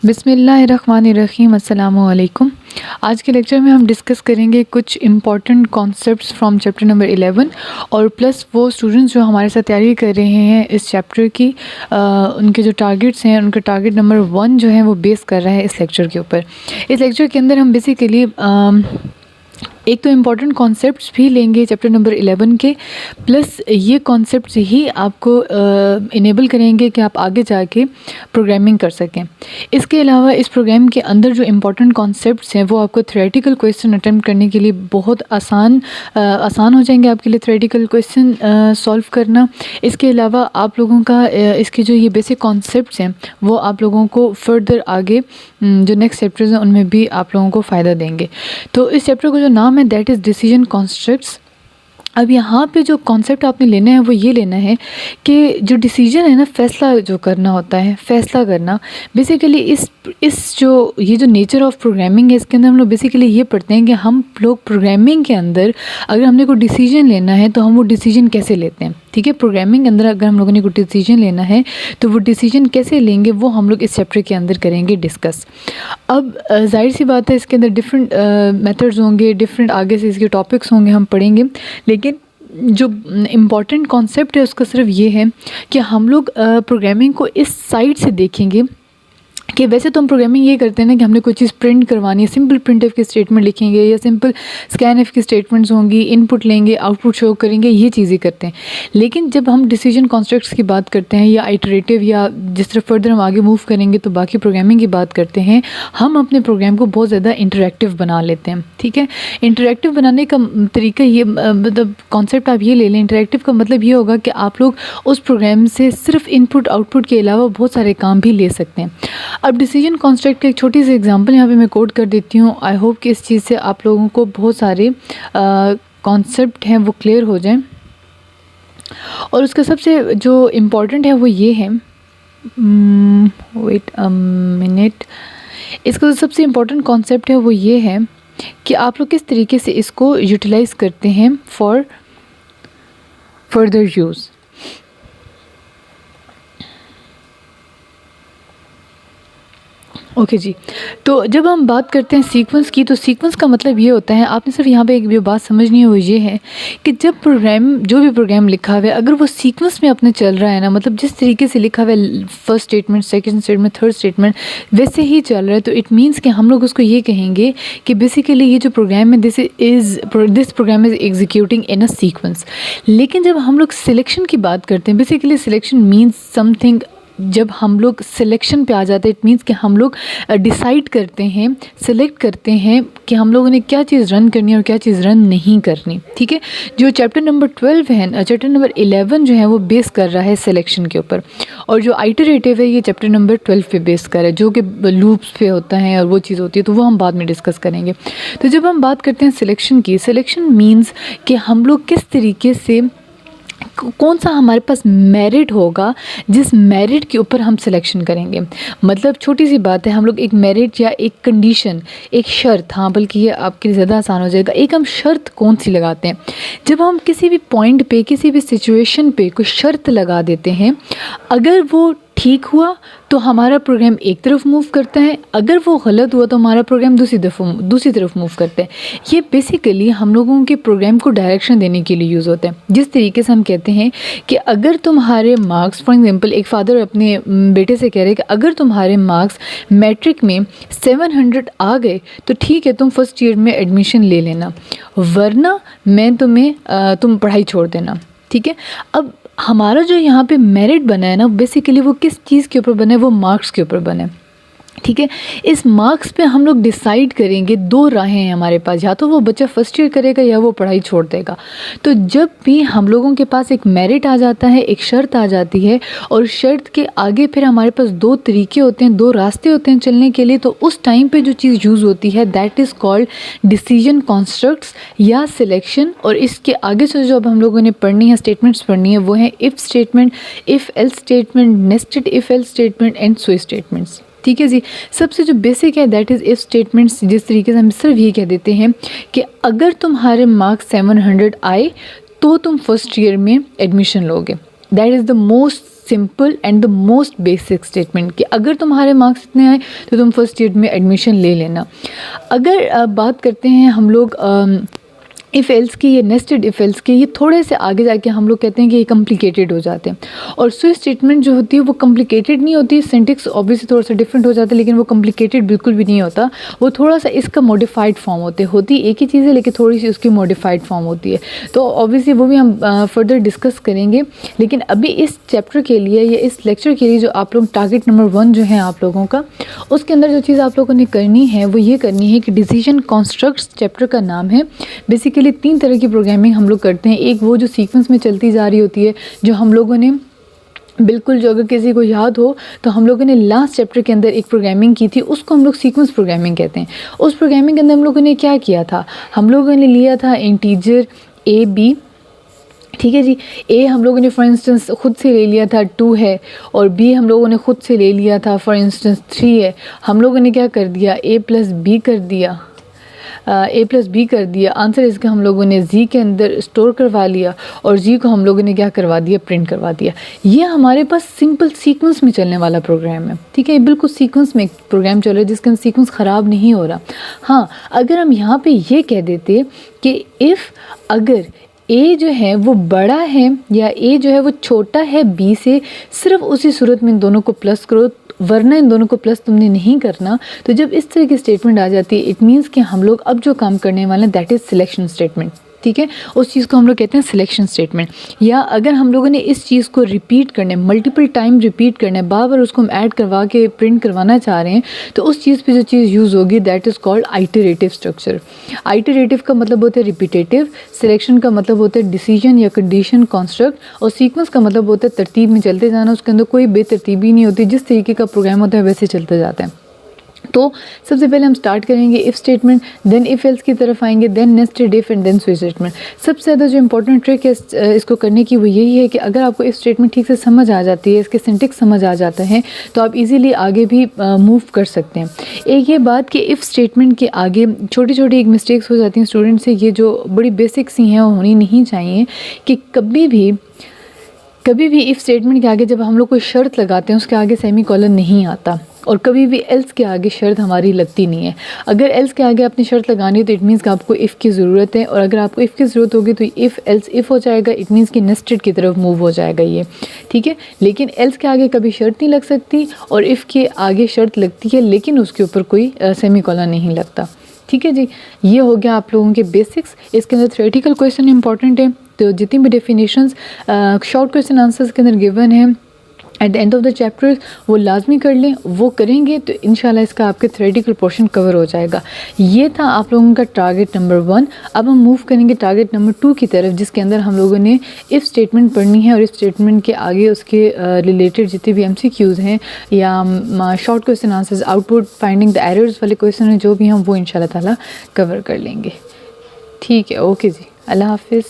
बिस्मिल्लाहिर्रहमानिर्रहीम, अस्सलामु अलैकुम। आज के लेक्चर में हम डिस्कस करेंगे कुछ important concepts from chapter number 11 और प्लस वो स्टूडेंट्स जो हमारे साथ तैयारी कर रहे हैं इस चैप्टर की उनके जो टारगेट्स हैं, उनका टारगेट नंबर 1 जो है वो बेस कर रहा है इस लेक्चर के ऊपर। इस लेक्चर के अंदर हम बेसिकली एक तो इम्पॉर्टेंट कॉन्सेप्ट्स भी लेंगे चैप्टर नंबर 11 के, प्लस ये कॉन्सेप्ट्स ही आपको इनेबल करेंगे कि आप आगे जाके प्रोग्रामिंग कर सकें। इसके अलावा इस प्रोग्राम के अंदर जो इम्पॉर्टेंट कॉन्सेप्ट्स हैं वो आपको थ्योरेटिकल क्वेश्चन अटेम्प्ट करने के लिए बहुत आसान हो जाएंगे आपके लिए थ्योरेटिकल क्वेश्चन सॉल्व करना। इसके अलावा आप लोगों का इसके जो ये बेसिक कॉन्सेप्ट्स हैं वो आप लोगों को फर्दर आगे जो नेक्स्ट चैप्टर्स हैं उनमें भी आप लोगों को फ़ायदा देंगे। तो इस चैप्टर का जो नाम है दैट इज़ डिसीजन कॉन्स्ट्रक्ट्स। अब यहाँ पे जो कॉन्सेप्ट आपने लेना है वो ये लेना है कि जो डिसीजन है ना, फ़ैसला जो करना होता है, फ़ैसला करना बेसिकली इस जो ये जो नेचर ऑफ प्रोग्रामिंग है इसके अंदर हम लोग बेसिकली ये पढ़ते हैं कि हम लोग प्रोग्रामिंग के अंदर अगर हमने कोई डिसीजन लेना है तो हम वो डिसीजन कैसे लेते हैं। ठीक है, प्रोग्रामिंग के अंदर अगर हम लोगों ने कोई डिसीजन लेना है तो वो डिसीजन कैसे लेंगे वो हम लोग इस चैप्टर के अंदर करेंगे डिस्कस। अब जाहिर सी बात है इसके अंदर डिफरेंट मेथड्स होंगे, डिफरेंट आगे से इसके टॉपिक्स होंगे, हम पढ़ेंगे। लेकिन जो इम्पॉर्टेंट कॉन्सेप्ट है उसका सिर्फ ये है कि हम लोग प्रोग्रामिंग को इस साइड से देखेंगे कि वैसे तो हम प्रोग्रामिंग ये करते हैं ना कि हमने कोई चीज़ प्रिंट करवानी है, सिंपल प्रिंटफ की स्टेटमेंट लिखेंगे या सिंपल स्कैनफ की स्टेटमेंट्स होंगी, इनपुट लेंगे आउटपुट शो करेंगे, ये चीज़ें करते हैं। लेकिन जब हम डिसीजन कॉन्स्ट्रक्ट्स की बात करते हैं या आइटरेटिव या जिस तरह फर्दर हम आगे मूव करेंगे तो बाकी प्रोग्रामिंग की बात करते हैं, हम अपने प्रोग्राम को बहुत ज़्यादा इंटरेक्टिव बना लेते हैं। ठीक है, इंटरेक्टिव बनाने का तरीका ये मतलब कॉन्सेप्ट आप ये ले लें, इंटरेक्टिव का मतलब ये होगा कि आप लोग उस प्रोग्राम से सिर्फ इनपुट आउटपुट के अलावा बहुत सारे काम भी ले सकते हैं। अब डिसीजन कॉन्स्ट्रक्ट का एक छोटी सी एग्जांपल यहाँ पे मैं कोड कर देती हूँ। आई होप कि इस चीज़ से आप लोगों को बहुत सारे कॉन्सेप्ट हैं वो क्लियर हो जाएं। और उसका सबसे जो इम्पोर्टेंट है वो ये है, वेट अ मिनट, इसका जो सबसे इम्पोर्टेंट कॉन्सेप्ट है वो ये है कि आप लोग किस तरीके से इसको यूटिलाइज़ करते हैं फॉर फर्दर यूज़। ओके जी, तो जब हम बात करते हैं सीक्वेंस की, तो सीक्वेंस का मतलब ये होता है, आपने सिर्फ यहाँ पे एक जो बात समझनी है वो ये है कि जब प्रोग्राम जो भी प्रोग्राम लिखा हुआ है अगर वो सीक्वेंस में अपने चल रहा है ना, मतलब जिस तरीके से लिखा हुआ है first statement, second statement, third statement वैसे ही चल रहा है, तो इट मीन्स कि हम लोग उसको ये कहेंगे कि बेसिकली ये जो प्रोग्राम है this program is executing in a sequence. लेकिन जब हम लोग सिलेक्शन की बात करते हैं, बेसिकली सिलेक्शन मीन्स समथिंग, जब हम लोग सिलेक्शन पे आ जाते हैं इट मीन्स कि हम लोग डिसाइड करते हैं, सिलेक्ट करते हैं कि हम लोगों ने क्या चीज़ रन करनी है और क्या चीज़ रन नहीं करनी। ठीक है, जो चैप्टर नंबर 12 है, चैप्टर नंबर 11 जो है वो बेस कर रहा है सिलेक्शन के ऊपर, और जो आइटरेटिव है ये चैप्टर नंबर 12 पे बेस कर है, जो कि लूप्स पे होता है और वो चीज़ होती है, तो वो हम बाद में डिस्कस करेंगे। तो जब हम बात करते हैं सिलेक्शन की, सिलेक्शन मीन्स कि हम लोग किस तरीके से कौन सा हमारे पास मेरिट होगा जिस मेरिट के ऊपर हम सिलेक्शन करेंगे। मतलब छोटी सी बात है, हम लोग एक मेरिट या एक कंडीशन, एक शर्त, हाँ बल्कि ये आपके लिए ज़्यादा आसान हो जाएगा, एक हम शर्त कौन सी लगाते हैं। जब हम किसी भी पॉइंट पे, किसी भी सिचुएशन पे कोई शर्त लगा देते हैं, अगर वो ठीक हुआ तो हमारा प्रोग्राम एक तरफ मूव करता है, अगर वो गलत हुआ तो हमारा प्रोग्राम दूसरी तरफ मूव करता है। ये बेसिकली हम लोगों के प्रोग्राम को डायरेक्शन देने के लिए यूज़ होता है। जिस तरीके से हम कहते हैं कि अगर तुम्हारे मार्क्स, फॉर एग्जांपल एक फादर अपने बेटे से कह रहे हैं कि अगर तुम्हारे मार्क्स मैट्रिक में 700 आ गए तो ठीक है, तुम फर्स्ट ईयर में एडमिशन ले लेना, वरना मैं तुम पढ़ाई छोड़ देना। ठीक है, अब हमारा जो यहाँ पे मेरिट बना है ना, बेसिकली वो किस चीज़ के ऊपर बना है, वो मार्क्स के ऊपर बना है। ठीक है, इस मार्क्स पे हम लोग डिसाइड करेंगे, दो राहें हैं हमारे पास, या तो वो बच्चा फर्स्ट ईयर करेगा या वो पढ़ाई छोड़ देगा। तो जब भी हम लोगों के पास एक मेरिट आ जाता है, एक शर्त आ जाती है, और शर्त के आगे फिर हमारे पास दो तरीके होते हैं, दो रास्ते होते हैं चलने के लिए, तो उस टाइम पे जो चीज़ यूज़ होती है that is called decision constructs या सिलेक्शन। और इसके आगे से जो अब हम लोगों ने पढ़नी है, स्टेटमेंट्स पढ़नी है, वो है if statement, if else statement, nested if else statement and switch statements. ठीक है जी, सबसे जो बेसिक है दैट इज़ इफ़ स्टेटमेंट्स। जिस तरीके से हम सिर्फ ये कह देते हैं कि अगर तुम्हारे मार्क्स 700 आए तो तुम फर्स्ट ईयर में एडमिशन लोगे, that is the most simple and the most basic statement कि अगर तुम्हारे मार्क्स इतने आए तो तुम फर्स्ट ईयर में एडमिशन ले लेना। अगर बात करते हैं हम लोग इफ़ एल्स की, ये नेस्टेड इफ़ एल्स की, ये थोड़े से आगे जाके हम लोग कहते हैं कि ये कॉम्प्लिकेटेड हो जाते हैं। और स्विच स्टेटमेंट जो होती है वो कॉम्प्लिकेटेड नहीं होती, सिंटेक्स ऑब्वियसली थोड़ा सा डिफरेंट हो जाता है, लेकिन वो कॉम्प्लिकेटेड बिल्कुल भी नहीं होता। वो थोड़ा सा इसका मॉडिफाइड फॉर्म होती एक ही चीज़ है लेकिन थोड़ी सी उसकी मॉडिफाइड फॉर्म होती है। तो ऑब्वियसली वो भी हम फर्दर डिस्कस करेंगे। लेकिन अभी इस चैप्टर के लिए या इस लेक्चर के लिए जो आप लोग टारगेट नंबर 1 जो है आप लोगों का, उसके अंदर जो चीज़ आप लोगों ने करनी है वो ये करनी है कि डिसीजन कॉन्स्ट्रक्ट्स चैप्टर का नाम है। बेसिकली 3 तरह की प्रोग्रामिंग हम लोग करते हैं। एक वो जो सीक्वेंस में चलती जा रही होती है, जो हम लोगों ने बिल्कुल, जो अगर किसी को याद हो तो हम लोगों ने लास्ट चैप्टर के अंदर एक प्रोग्रामिंग की थी, उसको हम लोग सीक्वेंस प्रोग्रामिंग कहते हैं। उस प्रोग्रामिंग के अंदर हम लोगों ने क्या किया था, हम लोगों ने लिया था इंटीजर ए बी, ठीक है जी। ए हम लोगों ने फॉर इंस्टेंस खुद से ले लिया था 2 है, और बी हम लोगों ने खुद से ले लिया था फॉर इंस्टेंस 3 है। हम लोगों ने क्या कर दिया, ए प्लस बी कर दिया। आंसर इसका हम लोगों ने जी के अंदर स्टोर करवा लिया, और जी को हम लोगों ने क्या करवा दिया, प्रिंट करवा दिया। ये हमारे पास सिंपल सीक्वेंस में चलने वाला प्रोग्राम है, ठीक है। ये बिल्कुल सीक्वेंस में एक प्रोग्राम चल रहा है जिसका सीक्वेंस ख़राब नहीं हो रहा। हाँ, अगर हम यहाँ पे ये कह देते कि इफ़ अगर ए जो है वो बड़ा है या ए जो है वो छोटा है बी से, सिर्फ उसी सूरत में इन दोनों को प्लस करो, वरना इन दोनों को प्लस तुमने नहीं करना। तो जब इस तरह की स्टेटमेंट आ जाती है, इट मीन्स कि हम लोग अब जो काम करने वाले हैं दैट इज़ सिलेक्शन स्टेटमेंट, ठीक है। उस चीज़ को हम लोग कहते हैं सिलेक्शन स्टेटमेंट। या अगर हम लोगों ने इस चीज़ को रिपीट करना है, मल्टीपल टाइम रिपीट करना है, बार बार उसको हम ऐड करवा के प्रिंट करवाना चाह रहे हैं, तो उस चीज़ पे जो चीज़ यूज़ होगी that is called iterative structure. Iterative का मतलब होता है रिपीटेटिव, सिलेक्शन का मतलब होता है डिसीजन या कंडीशन कॉन्स्ट्रक्ट, और सीक्वेंस का मतलब होता है तरतीब में चलते जाना। उसके अंदर कोई बेतरतीबी नहीं होती, जिस तरीके का प्रोग्राम होता है वैसे चलते जाता है। तो सबसे पहले हम स्टार्ट करेंगे if statement, then if else की तरफ आएंगे, then nested if and then switch statement. सबसे ज़्यादा जो इंपॉर्टेंट ट्रिक है इसको करने की वो यही है कि अगर आपको इफ़ स्टेटमेंट ठीक से समझ आ जाती है, इसके सिंटेक्स समझ आ जाता है, तो आप इजीली आगे भी मूव कर सकते हैं। एक ये बात कि इफ़ स्टेटमेंट के आगे छोटी छोटी एक मिस्टेक्स हो जाती हैं स्टूडेंट से, ये जो बड़ी बेसिक सी हैं वो होनी नहीं चाहिए कि कभी भी इफ़ स्टेटमेंट के आगे जब हम लोग कोई शर्त लगाते हैं उसके आगे सेमी कॉलन नहीं आता, और कभी भी एल्स के आगे शर्त हमारी लगती नहीं है। अगर एल्स के आगे आपने शर्त लगानी है तो इट मीन्स कि आपको इफ़ की ज़रूरत है, और अगर आपको इफ़ की ज़रूरत होगी तो इफ़ एल्स इफ़ हो जाएगा, इट मीन्स कि नेस्टेड की तरफ मूव हो जाएगा ये, ठीक है। लेकिन एल्स के आगे कभी शर्त नहीं लग सकती, और इफ़ के आगे शर्त लगती है लेकिन उसके ऊपर कोई सेमी कॉलन नहीं लगता, ठीक है जी। ये हो गया आप लोगों के बेसिक्स। इसके अंदर थ्योरेटिकल क्वेश्चन इंपॉर्टेंट है, तो जितनी भी डेफिनेशंस शॉर्ट क्वेश्चन आंसर्स के अंदर गिवन है at the end of the chapter, वो लाजमी कर लें। वो करेंगे तो इंशाल्लाह इसका आपके थ्योरेटिकल पोर्शन कवर हो जाएगा। ये था आप लोगों का टारगेट नंबर 1। अब हम मूव करेंगे टारगेट नंबर 2 की तरफ, जिसके अंदर हम लोगों ने इफ़ स्टेटमेंट पढ़नी है, और इफ़ स्टेटमेंट के आगे उसके रिलेटेड जितने भी MCQs हैं या short question answers, output finding the errors वाले क्वेश्चन हैं जो भी हम वो इंशाल्लाह ताला कवर कर लेंगे। ठीक है, ओके जी, अल्लाह हाफिज़।